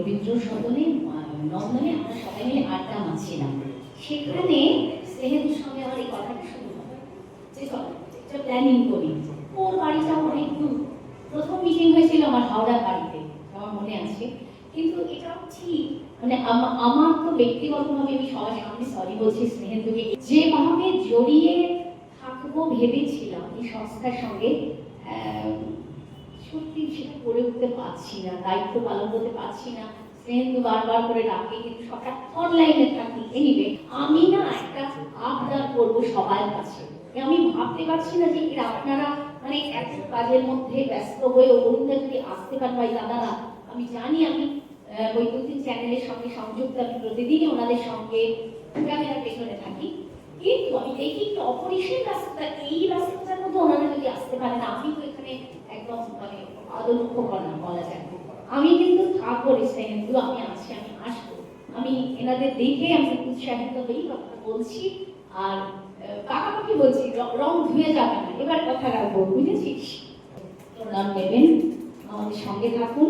রবীন্দ্র সদনে নন্দনে আমরা সবাই মিলে আড্ডা মারছিলাম। সেখানে স্নেহের সঙ্গে আমার এই কথাটা শুরু হয় যে চল একটা প্ল্যানিং করি। ওর বাড়িটা অনেক দূর। প্রথম মিটিং হয়েছিল আমার হাওড়া বাড়িতে, আমার মনে আছে। কিন্তু এটাও ঠিক, মানে আমার তো ব্যক্তিগতভাবে আমি সবার সামনে সরি বলছি স্নেহেন্দুকে, যেভাবে জড়িয়ে থাকবো ভেবেছিলাম এই সংস্থার সঙ্গে, সত্যি সেটা করে উঠতে পারছি না, দায়িত্ব পালন করতে পারছি না। স্নেহেন্দু বারবার করে ডাকে, কিন্তু সবটা অনলাইনে থাকি। এনিওয়ে, আমি না একটা আবদার করবো সবার কাছে। আমি ভাবতে পারছি না যে এরা আপনারা মানে এত কাজের মধ্যে ব্যস্ত হয়ে অরুণদা যদি আসতে পারেন, ভাই দাদারা, আমি জানি আমি বৈদ্যুতিক চ্যানেলের সঙ্গে সংযুক্ত, আমি প্রতিদিনই ওনাদের সঙ্গে ক্যামেরার পেছনে থাকি, কিন্তু আমি দেখি একটু অপরিসীম ব্যস্ততা, এই ব্যস্ততার মধ্যে ওনারা যদি আসতে পারে না, আমি তো এখানে একদম মানে আদলক্ষ বলা যায়। আমি কিন্তু থাকবো স্নেহেন্দু, আমি আছি, আমি আসবো। আমি এনাদের দেখে আমি উৎসাহিত হই, কথা বলছি। আর পাকাপাকি বলছি, রং ধুয়ে যাবে না, এবার কথা রাখবো, বুঝেছিস? নাম নেবেন, আমাদের সঙ্গে থাকুন।